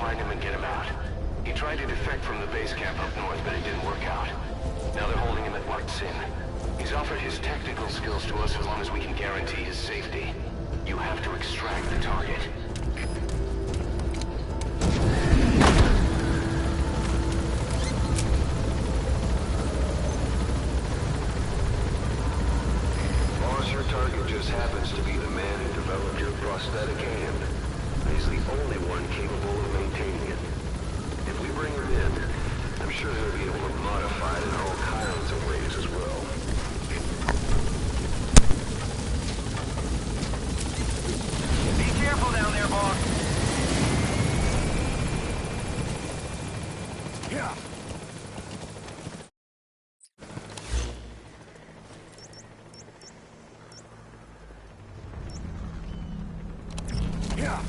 find him and get him out. He tried to defect from the base camp up north, but it didn't work out. Now they're holding him at Sin. He's offered his technical skills to us as long as we can guarantee his safety. You have to extract the target. Boss, your target just happens to be the man who developed your prosthetic hand. He's the only one capable of maintaining it. If we bring him in, I'm sure he'll be able to modify it in all kinds of ways as well. Be careful down there, boss. Yeah. Yeah.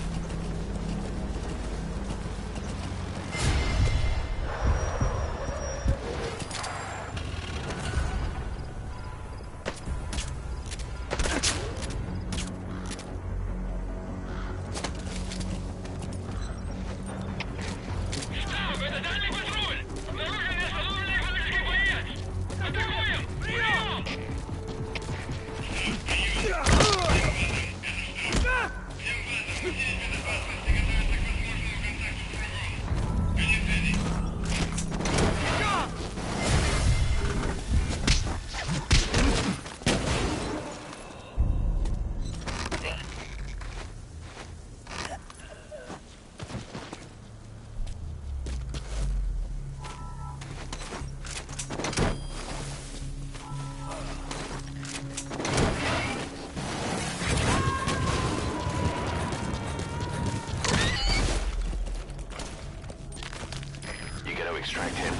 Extract him.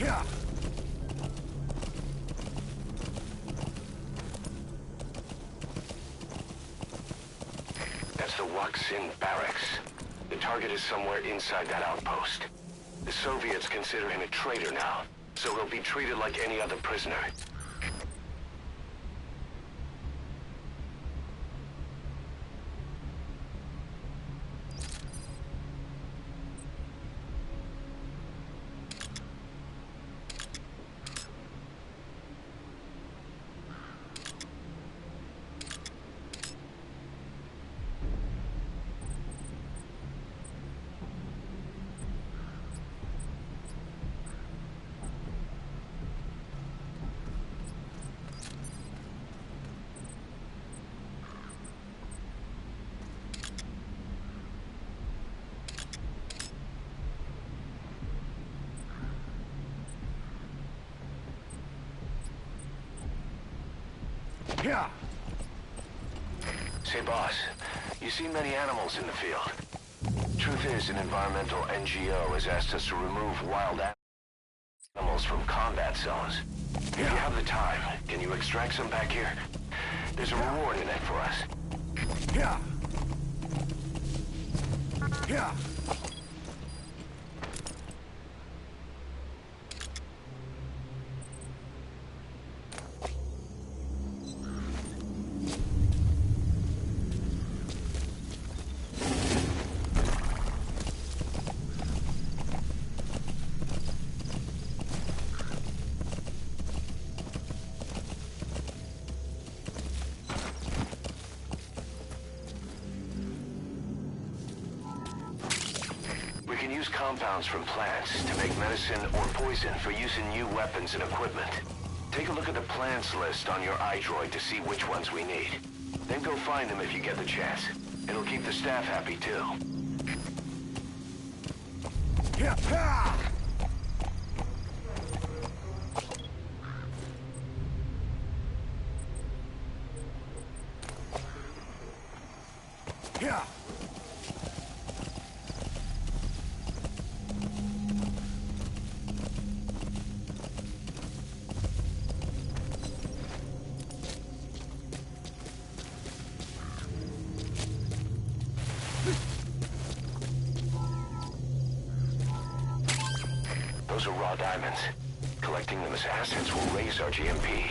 Yeah. That's the Sin barracks. The target is somewhere inside that outpost. The Soviets consider him a traitor now, so he'll be treated like any other prisoner. Yeah. Say, boss, you see many animals in the field. Truth is, an environmental NGO has asked us to remove wild animals from combat zones. If you have the time, can you extract some back here? There's a reward in it for us. Yeah. Yeah. We can use compounds from plants to make medicine or poison for use in new weapons and equipment. Take a look at the plants list on your iDroid to see which ones we need. Then go find them if you get the chance. It'll keep the staff happy too. Yeah. Ah! Yeah. Those are raw diamonds. Collecting them as assets will raise our GMP.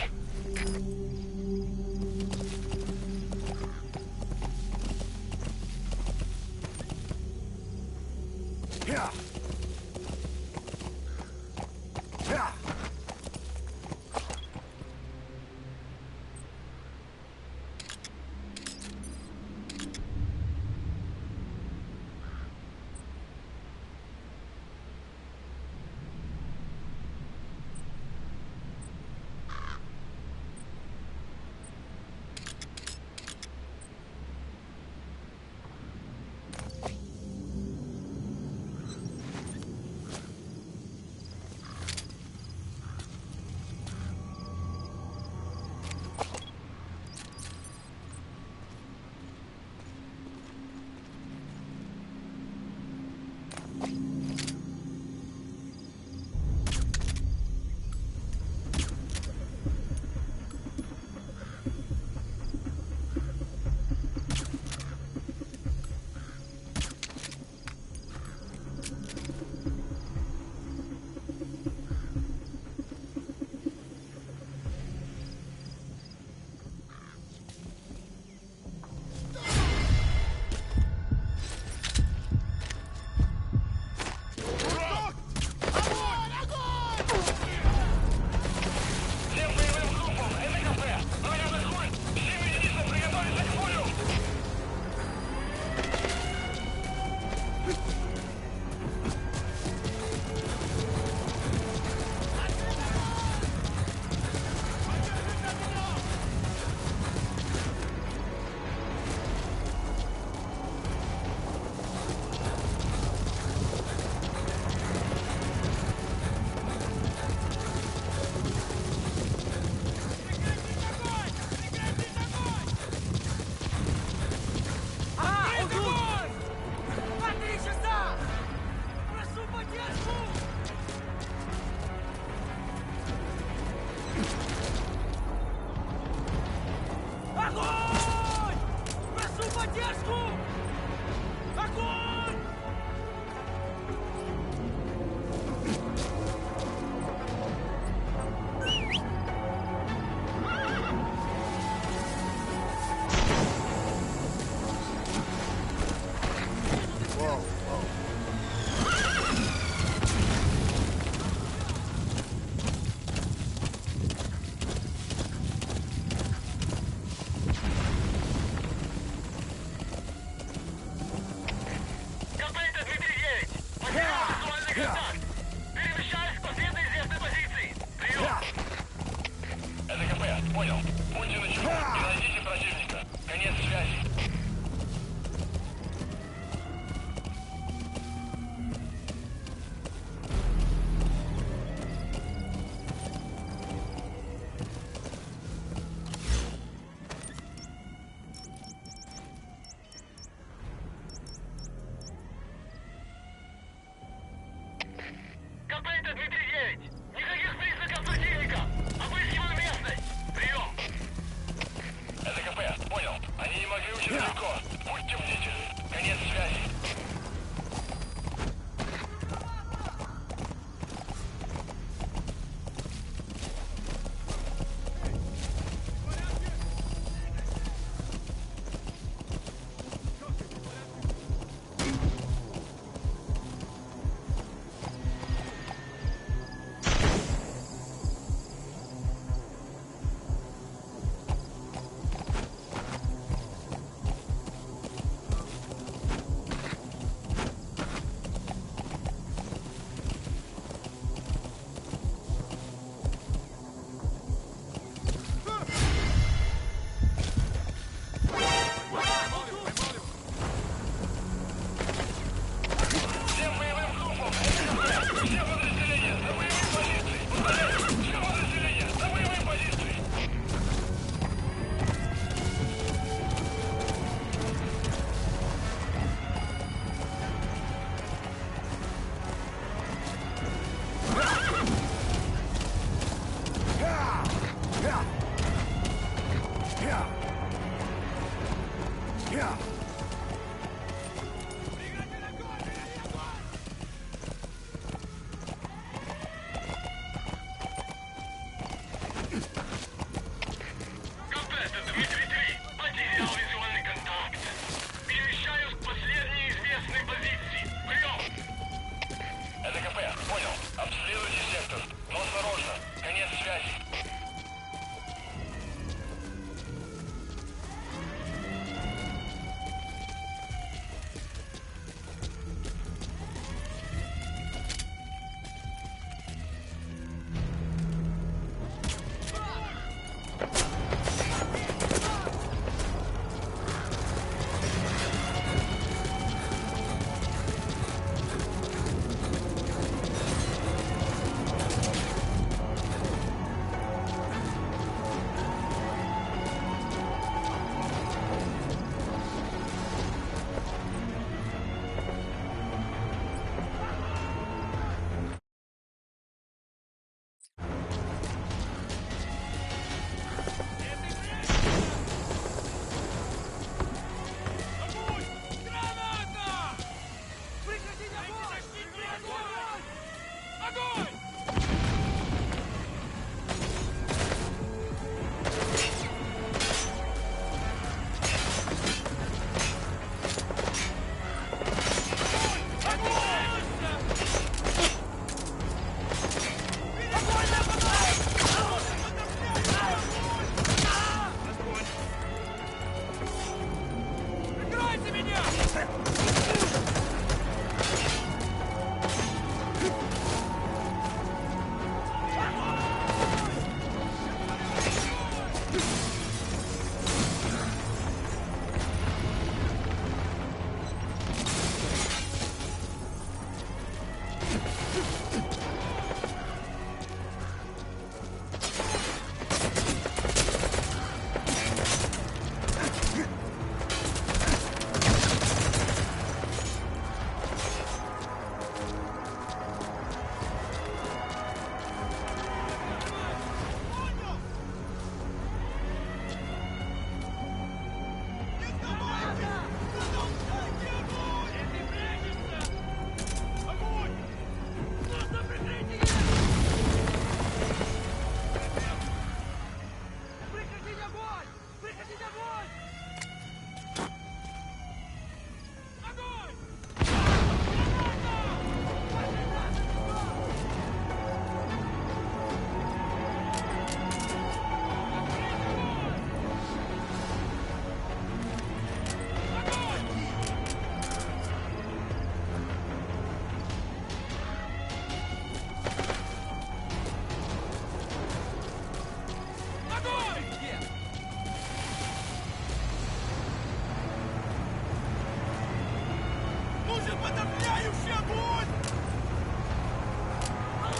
Нужен подавляющий огонь!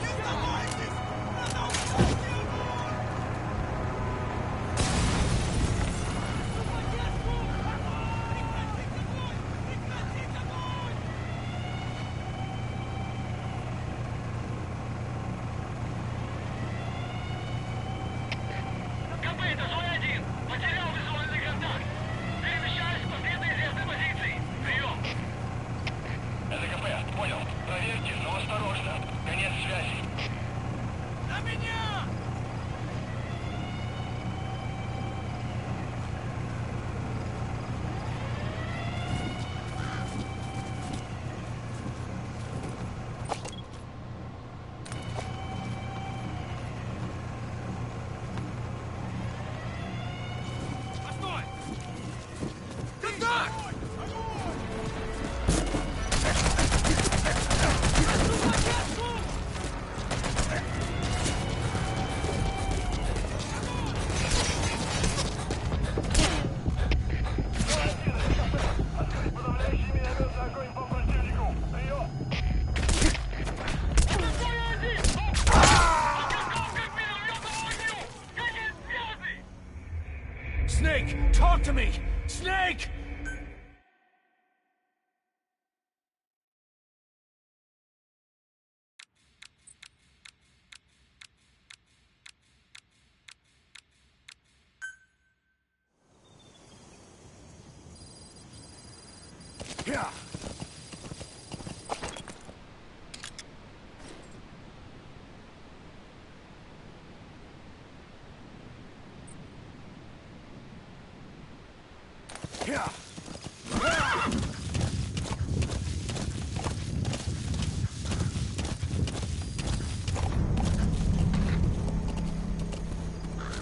Не сдавайтесь! Продолжайте огонь! Прекратить огонь! КП, это Зой-1. Потерял визуальный контакт. Перемещаюсь к последней известной позиции. Прием. Это КП, понял. Проверьте, но осторожно. Конец связи. На меня! Постой! Контакт! Подавляющий минометный огонь по противнику. Прием. Это Зой-1. Подготовка к минометному огню. Конец связи. Snake, talk to me! Snake! Yeah. Yeah.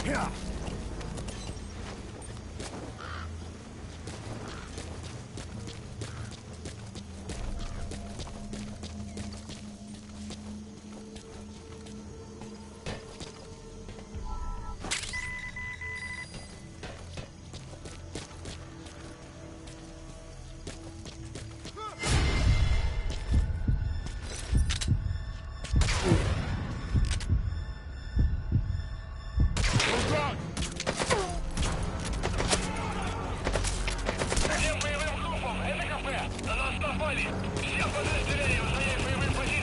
Yeah. Всем боевым группам, это КП. На нас напали. Всем подразделениям занять боевые позиции.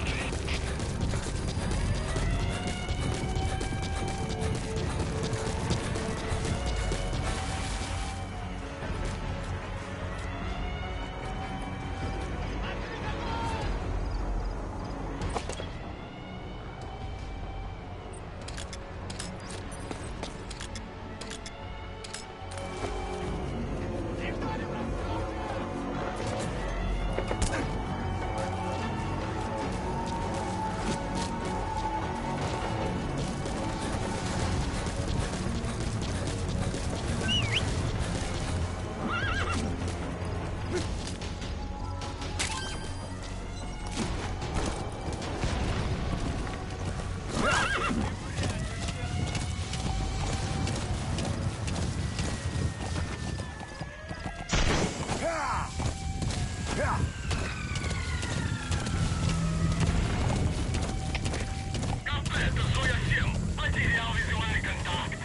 КП, это Зой-1. Потерял визуальный контакт.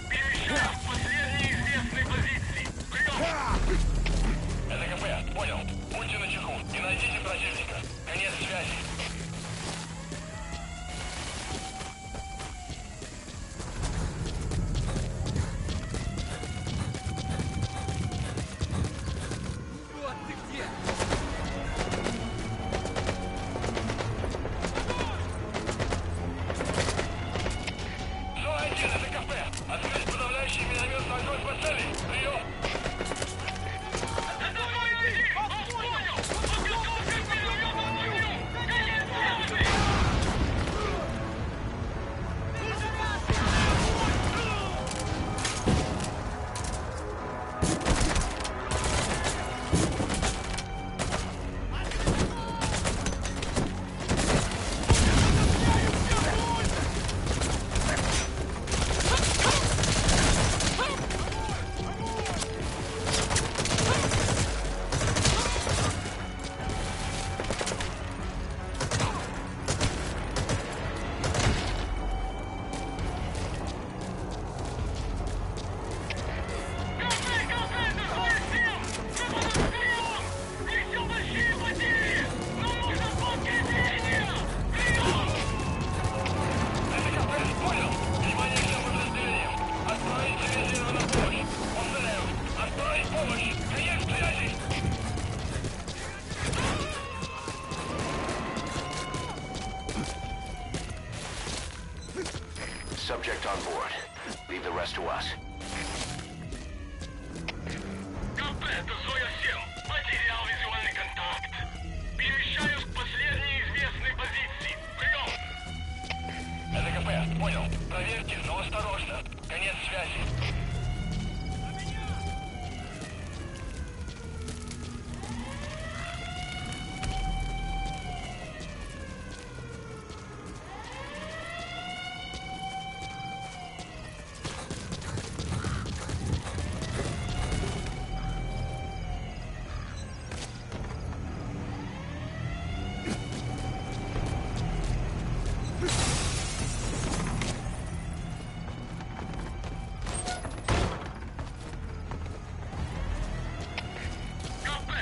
Перемещаюсь к последней известной позиции. Прием. Это КП, понял. Будьте начеку и найдите противника. Конец связи. Вот ты где! Зой-1, это КП. Открыть подавляющий минометный огонь по цели. Прием. Это Зой-1. Вас понял. Подготовка к минометному огню. subject on board. Leave the rest to us. КП, это Зоя-7. Потерял визуальный контакт. Перемещаюсь к последней известной позиции. Прием! Это КП, понял. Проверьте, но осторожно. Конец связи.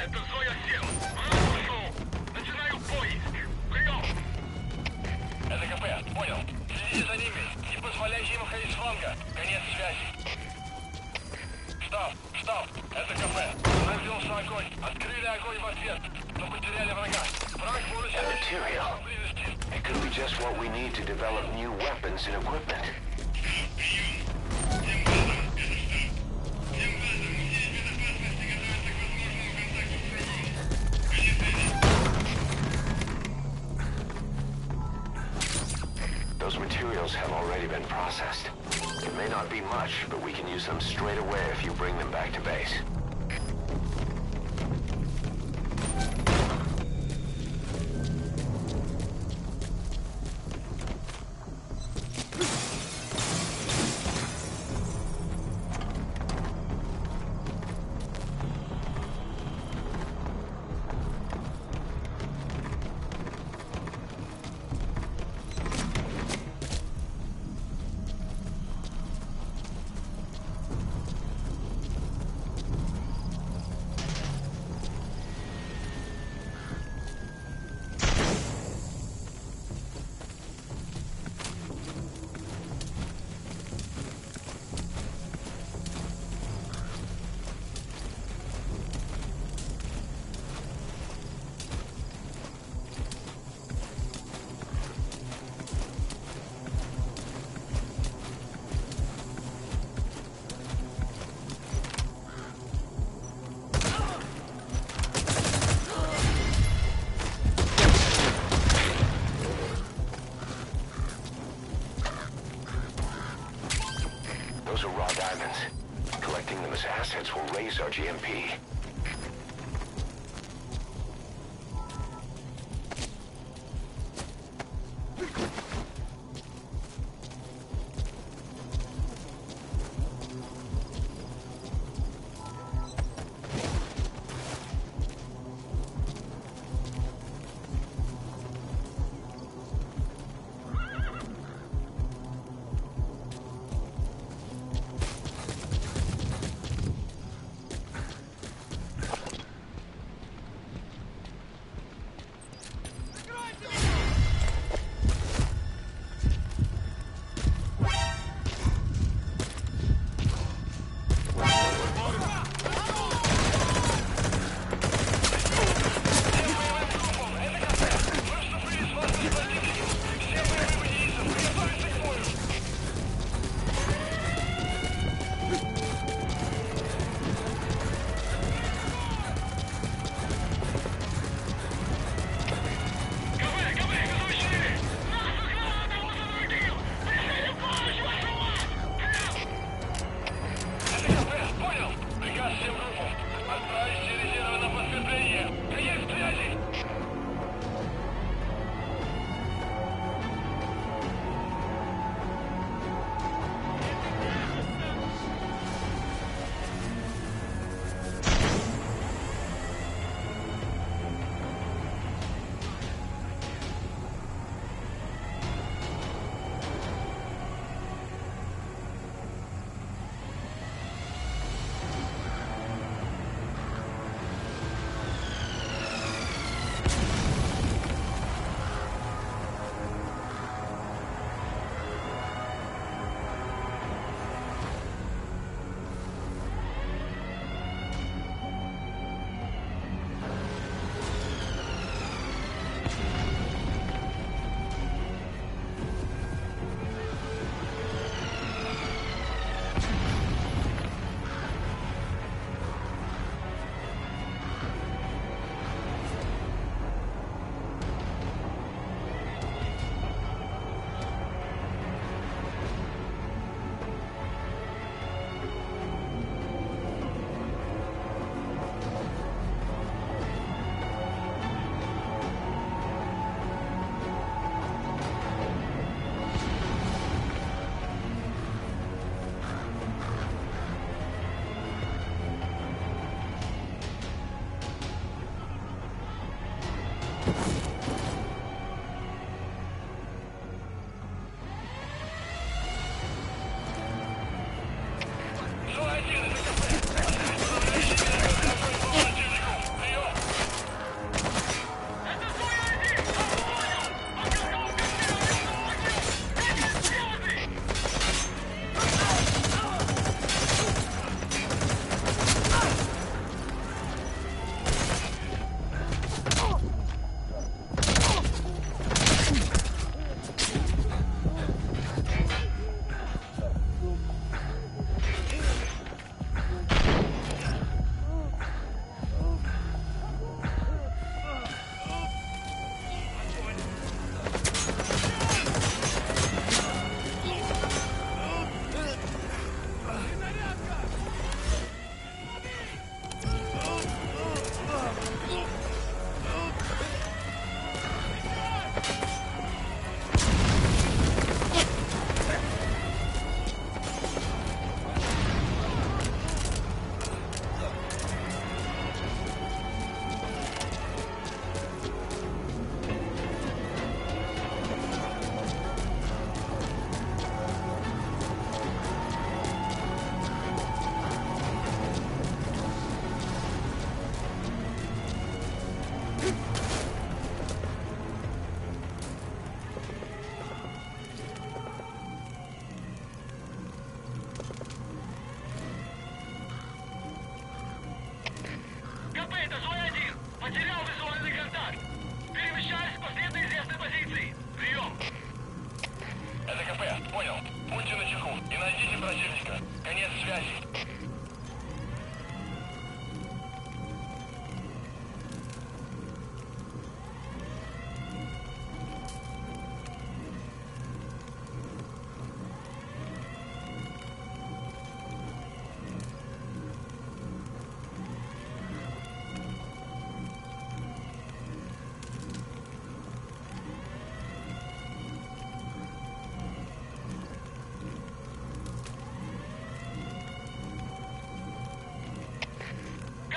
Это Зоя-7. Начинаю поиск. Прием! Это КП, понял. Следите за ними. Не позволяйте им ходить с фланга. Конец связи. Штаб. Это КП. Развелся огонь. Открыли огонь в ответ. Но потеряли врага. Враг может And material. поблизости. It could be just what we need to develop new weapons and equipment. Those materials have already been processed. It may not be much, but we can use them straight away if you bring them back to base. Those are raw diamonds. Collecting them as assets will raise our GMP.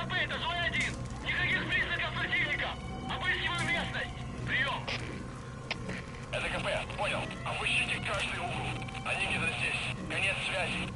КП, это злой один! Никаких признаков противника! Обыскиваю местность! Прием! Это КП, понял. Обыщите каждый угол. Они где-то здесь. Конец связи.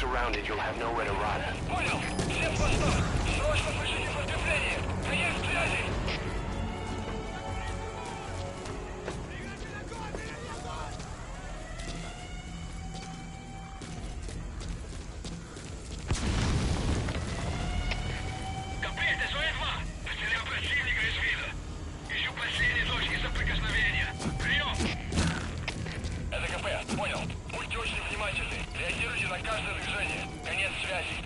Surrounded, you'll have nowhere to run. Понял! Всем постов! Срочно пришлите подкрепление! Конец связи! КП, это СОЭ-2! Потерял противника из вида! Ищу последние точки соприкосновения! Прием! Это КП, понял. Будьте очень внимательны. Реагируйте на каждое движение. Конец связи.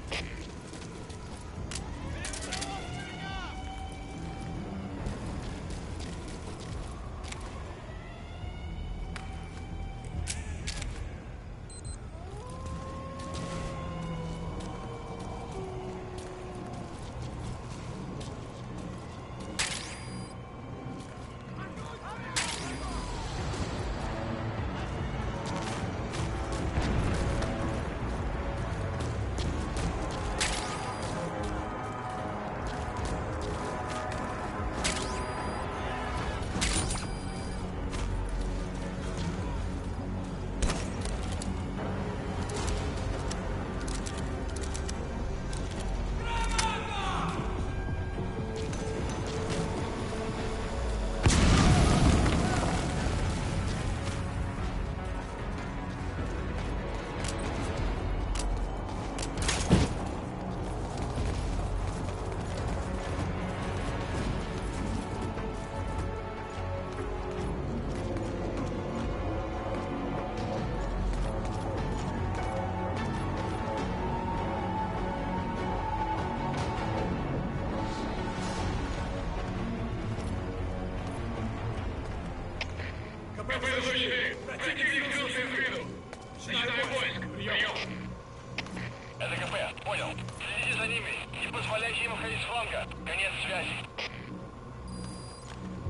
КП-4! Противник скрылся из виду! Начинаю поиск! Прием! Это КП, понял. Следите за ними, не позволяйте им уходить с фланга. Конец связи.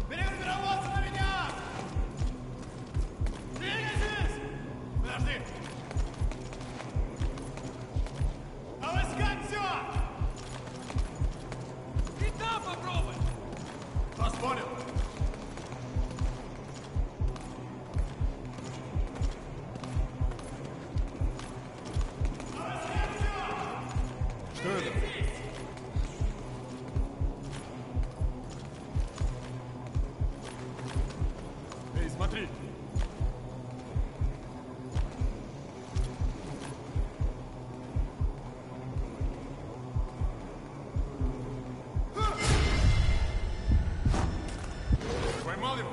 Перегруппироваться на меня! Двигайтесь! Подожди! Обыскать все! И там попробуй! Вас понял! Что это? Эй, смотри! Поймал его?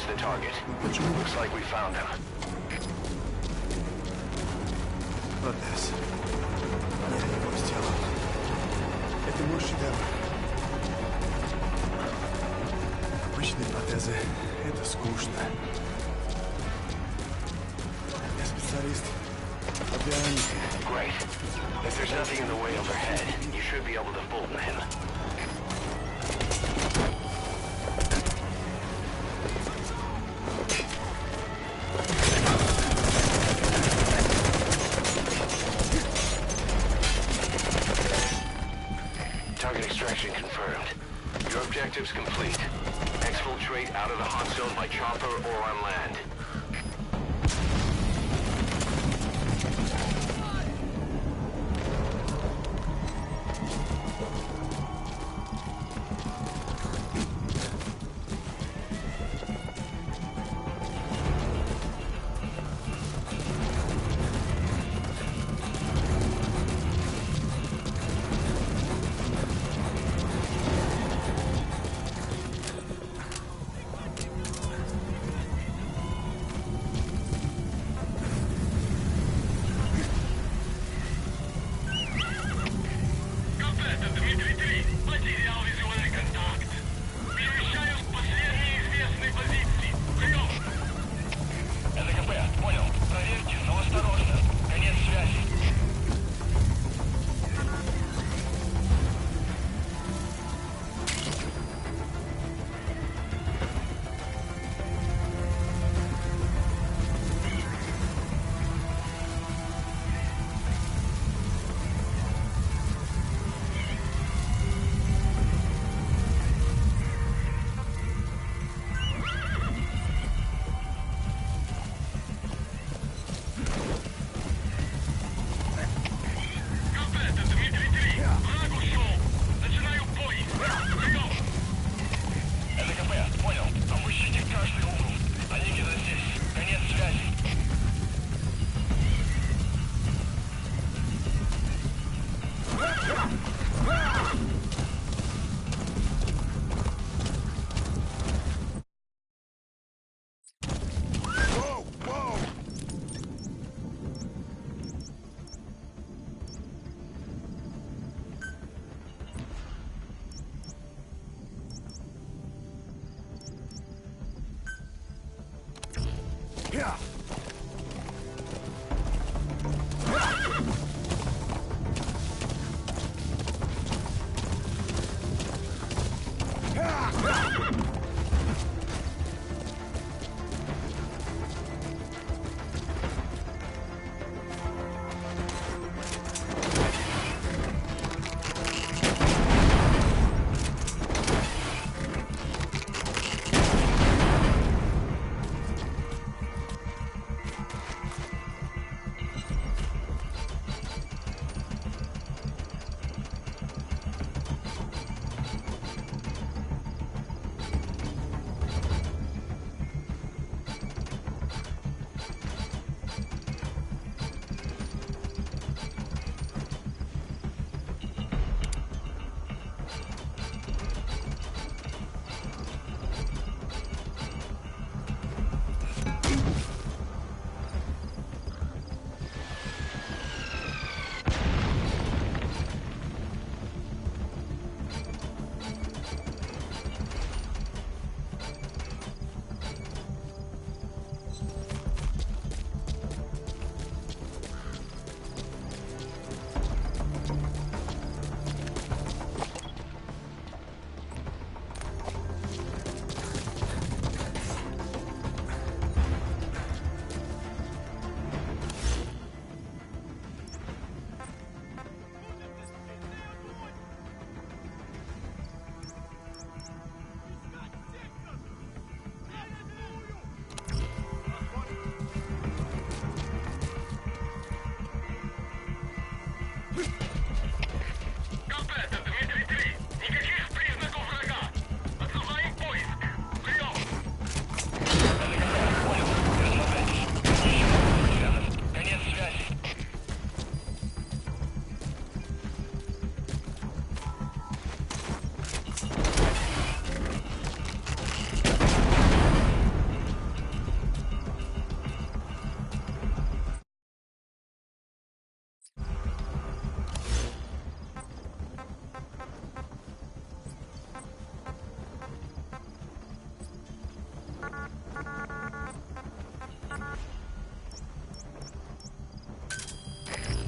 What's the target? Looks like we found him. Протез. Я его сделал. Это мой шедевр. Обычные протезы — это скучно. Я специалист по бионике. Great. If there's nothing in the way overhead, you should be able to Fulton him. Target extraction confirmed. Your objective's complete. Exfiltrate out of the hot zone by chopper or on land.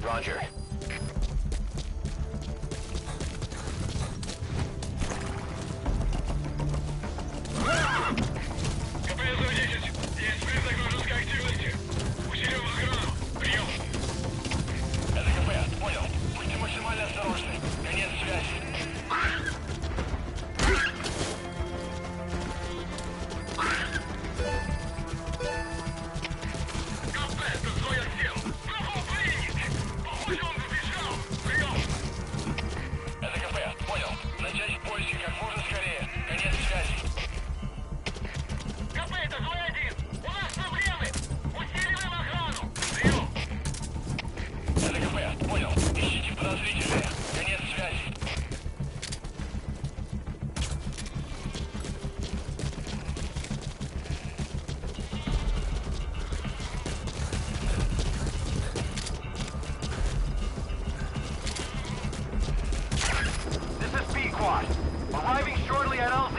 Roger. КПС 10. Есть признак вражеской активности. Усилим охрану. Прием. Это КП. Понял. Будьте максимально осторожны. Конец связи. Arriving shortly at LZ.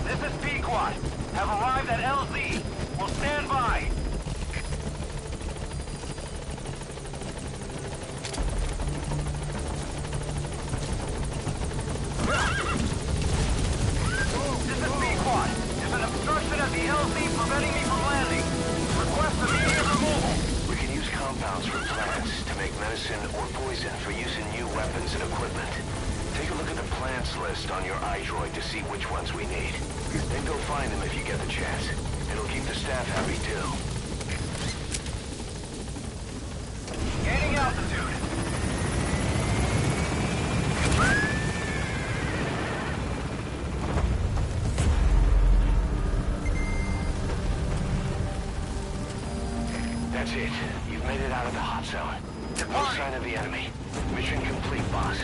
This is Pequod. Have arrived at LZ. Will stand by. This is Pequod. There's an obstruction at the LZ preventing me from landing. Request immediate removal. We can use compounds from plants to make medicine or poison for use in new weapons and equipment. Take a look at the plants list on your iDroid to see which ones we need. Then go find them if you get the chance. It'll keep the staff happy too. Gaining altitude. That's it. You've made it out of the hot zone. No sign of the enemy. Mission complete, boss.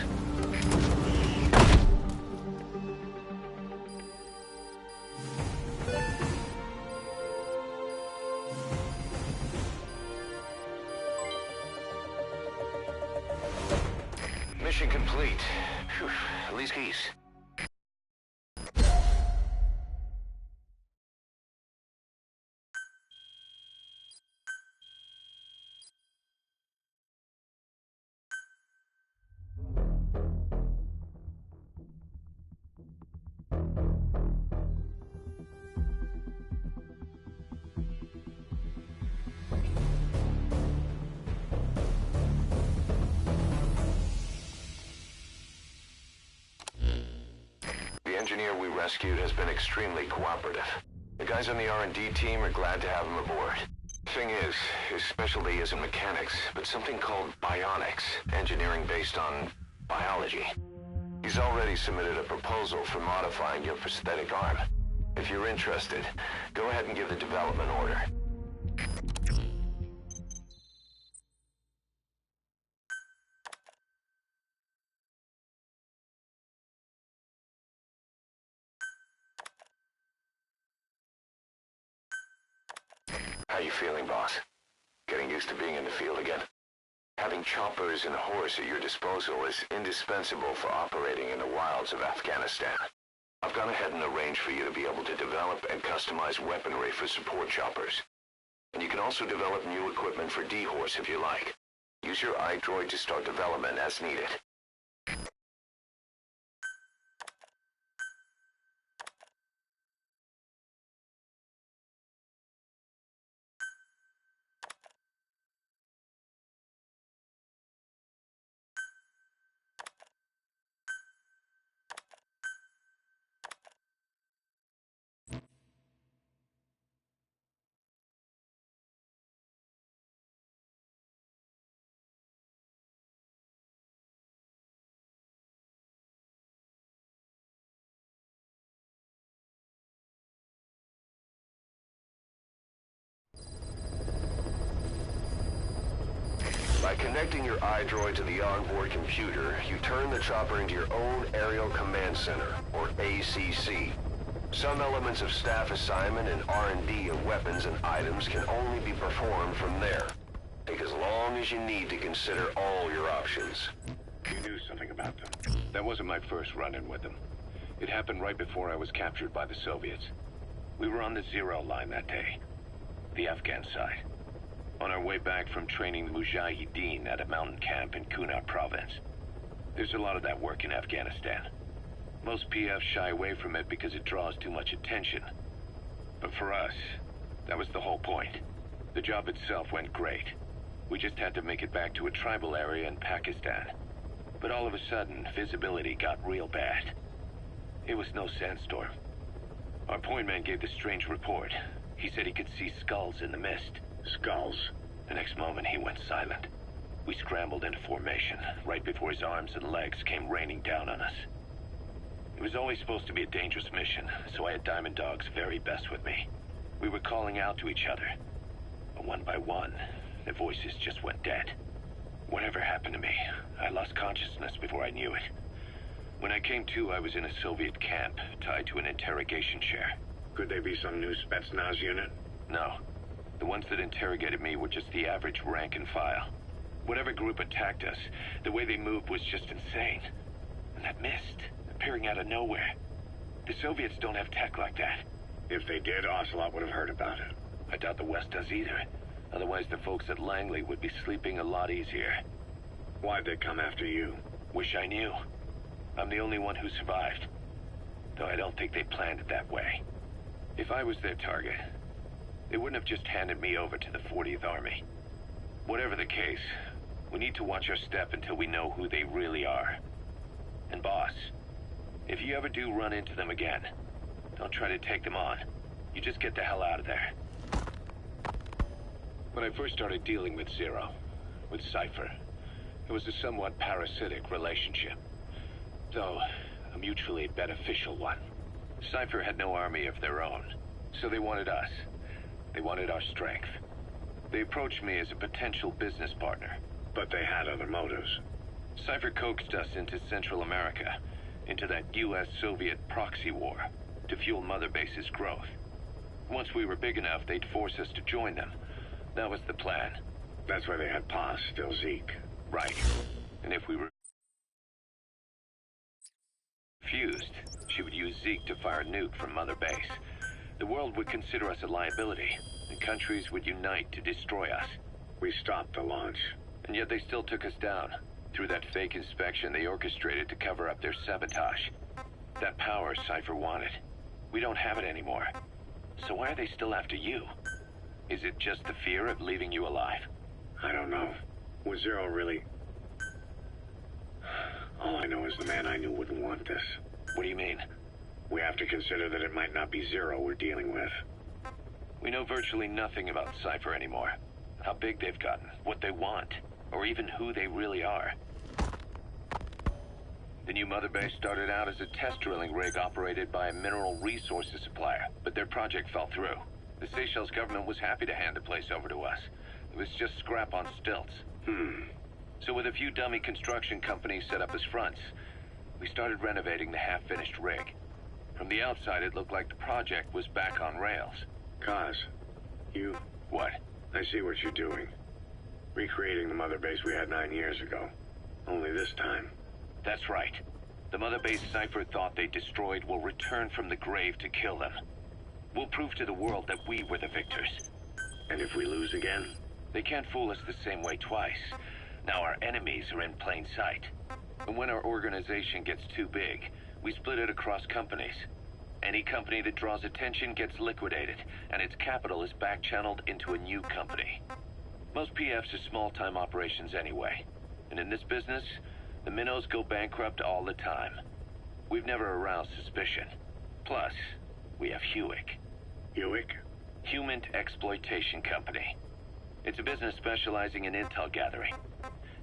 Mission complete. Phew, at least geese. The engineer we rescued has been extremely cooperative. The guys on the R&D team are glad to have him aboard. Thing is, his specialty isn't mechanics, but something called bionics, engineering based on biology. He's already submitted a proposal for modifying your prosthetic arm. If you're interested, go ahead and give the development order. How you feeling, boss? Getting used to being in the field again? Having choppers and a horse at your disposal is indispensable for operating in the wilds of Afghanistan. I've gone ahead and arranged for you to be able to develop and customize weaponry for support choppers. And you can also develop new equipment for D-Horse if you like. Use your iDroid to start development as needed. By connecting your iDroid to the onboard computer, you turn the chopper into your own Aerial Command Center, or ACC. Some elements of staff assignment and R&D of weapons and items can only be performed from there. Take as long as you need to consider all your options. You knew something about them. That wasn't my first run-in with them. It happened right before I was captured by the Soviets. We were on the zero line that day, the Afghan side. On our way back from training the Mujahideen at a mountain camp in Kunar province. There's a lot of that work in Afghanistan. Most PFs shy away from it because it draws too much attention. But for us, that was the whole point. The job itself went great. We just had to make it back to a tribal area in Pakistan. But all of a sudden, visibility got real bad. It was no sandstorm. Our point man gave this strange report. He said he could see skulls in the mist. Skulls? The next moment, he went silent. We scrambled into formation, right before his arms and legs came raining down on us. It was always supposed to be a dangerous mission, so I had Diamond Dog's very best with me. We were calling out to each other. But one by one, the voices just went dead. Whatever happened to me, I lost consciousness before I knew it. When I came to, I was in a Soviet camp, tied to an interrogation chair. Could they be some new Spetsnaz unit? No. The ones that interrogated me were just the average rank and file. Whatever group attacked us, the way they moved was just insane. And that mist, appearing out of nowhere. The Soviets don't have tech like that. If they did, Ocelot would have heard about it. I doubt the West does either. Otherwise, the folks at Langley would be sleeping a lot easier. Why'd they come after you? Wish I knew. I'm the only one who survived. Though I don't think they planned it that way. If I was their target, they wouldn't have just handed me over to the 40th Army. Whatever the case, we need to watch our step until we know who they really are. And boss, if you ever do run into them again, don't try to take them on. You just get the hell out of there. When I first started dealing with Zero, with Cypher, it was a somewhat parasitic relationship. Though, a mutually beneficial one. Cypher had no army of their own, so they wanted us. They wanted our strength. They approached me as a potential business partner. But they had other motives. Cypher coaxed us into Central America, into that US-Soviet proxy war, to fuel Mother Base's growth. Once we were big enough, they'd force us to join them. That was the plan. That's why they had Paz, still Zeke. Right. And if we refused, she would use Zeke to fire a nuke from Mother Base. The world would consider us a liability, and countries would unite to destroy us. We stopped the launch. And yet they still took us down. Through that fake inspection they orchestrated to cover up their sabotage. That power Cypher wanted. We don't have it anymore. So why are they still after you? Is it just the fear of leaving you alive? I don't know. Was Zero really... All I know is the man I knew wouldn't want this. What do you mean? We have to consider that it might not be Zero we're dealing with. We know virtually nothing about Cypher anymore. How big they've gotten, what they want, or even who they really are. The new Mother Base started out as a test drilling rig operated by a mineral resources supplier, but their project fell through. The Seychelles government was happy to hand the place over to us. It was just scrap on stilts. So with a few dummy construction companies set up as fronts, we started renovating the half-finished rig. From the outside, it looked like the project was back on rails. Kaz, you... What? I see what you're doing. Recreating the Mother Base we had 9 years ago. Only this time. That's right. The Mother Base Cypher thought they destroyed will return from the grave to kill them. We'll prove to the world that we were the victors. And if we lose again? They can't fool us the same way twice. Now our enemies are in plain sight. And when our organization gets too big, we split it across companies. Any company that draws attention gets liquidated, and its capital is back-channeled into a new company. Most PFs are small-time operations anyway. And in this business, the minnows go bankrupt all the time. We've never aroused suspicion. Plus, we have Hewick. Hewick? Human Exploitation Company. It's a business specializing in intel gathering.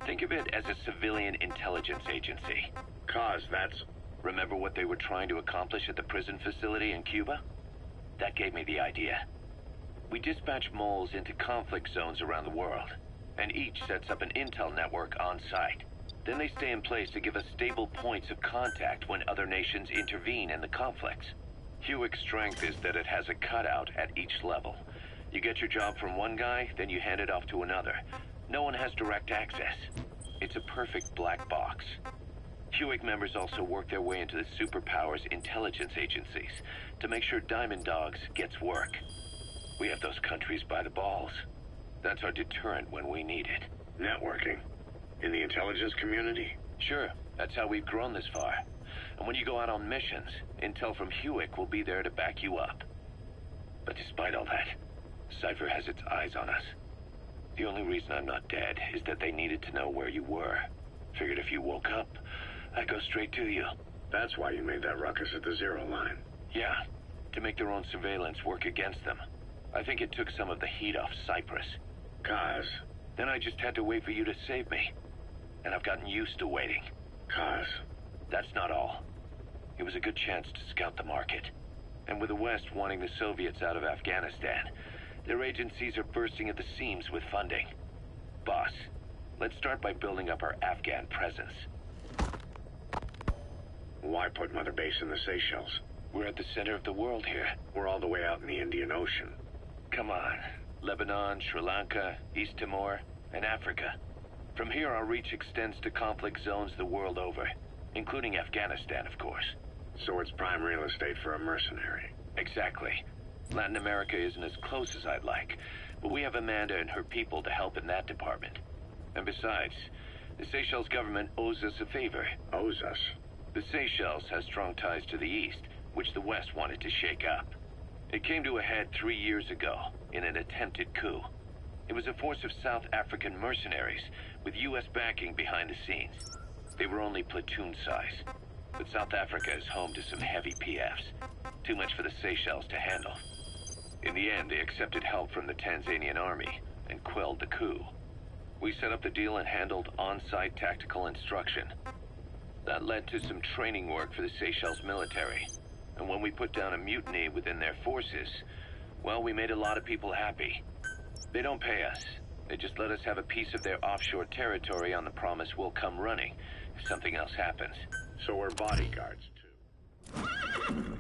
Think of it as a civilian intelligence agency. Kaz, that's... Remember what they were trying to accomplish at the prison facility in Cuba? That gave me the idea. We dispatch moles into conflict zones around the world, and each sets up an intel network on site. Then they stay in place to give us stable points of contact when other nations intervene in the conflicts. Hewick's strength is that it has a cutout at each level. You get your job from one guy, then you hand it off to another. No one has direct access. It's a perfect black box. Hewick members also work their way into the superpowers intelligence agencies to make sure Diamond Dogs gets work. We have those countries by the balls. That's our deterrent when we need it. Networking? In the intelligence community? Sure, that's how we've grown this far. And when you go out on missions, intel from Hewick will be there to back you up. But despite all that, Cypher has its eyes on us. The only reason I'm not dead is that they needed to know where you were. Figured if you woke up, I'd go straight to you. That's why you made that ruckus at the Zero Line. Yeah, to make their own surveillance work against them. I think it took some of the heat off Cyprus. Kaz. Then I just had to wait for you to save me. And I've gotten used to waiting. Kaz. That's not all. It was a good chance to scout the market. And with the West wanting the Soviets out of Afghanistan, their agencies are bursting at the seams with funding. Boss, let's start by building up our Afghan presence. Why put Mother Base in the Seychelles? We're at the center of the world here. We're all the way out in the Indian Ocean. Come on. Lebanon, Sri Lanka, East Timor, and Africa. From here, our reach extends to conflict zones the world over, including Afghanistan, of course. So it's prime real estate for a mercenary. Exactly. Latin America isn't as close as I'd like, but we have Amanda and her people to help in that department. And besides, the Seychelles government owes us a favor. Owes us? The Seychelles has strong ties to the east, which the West wanted to shake up. It came to a head 3 years ago in an attempted coup. It was a force of South African mercenaries with U.S. backing behind the scenes. They were only platoon size, but South Africa is home to some heavy PFs. Too much for the Seychelles to handle. In the end, they accepted help from the Tanzanian army and quelled the coup. We set up the deal and handled on-site tactical instruction. That led to some training work for the Seychelles military. And when we put down a mutiny within their forces, well, we made a lot of people happy. They don't pay us. They just let us have a piece of their offshore territory on the promise we'll come running if something else happens. So we're bodyguards, too.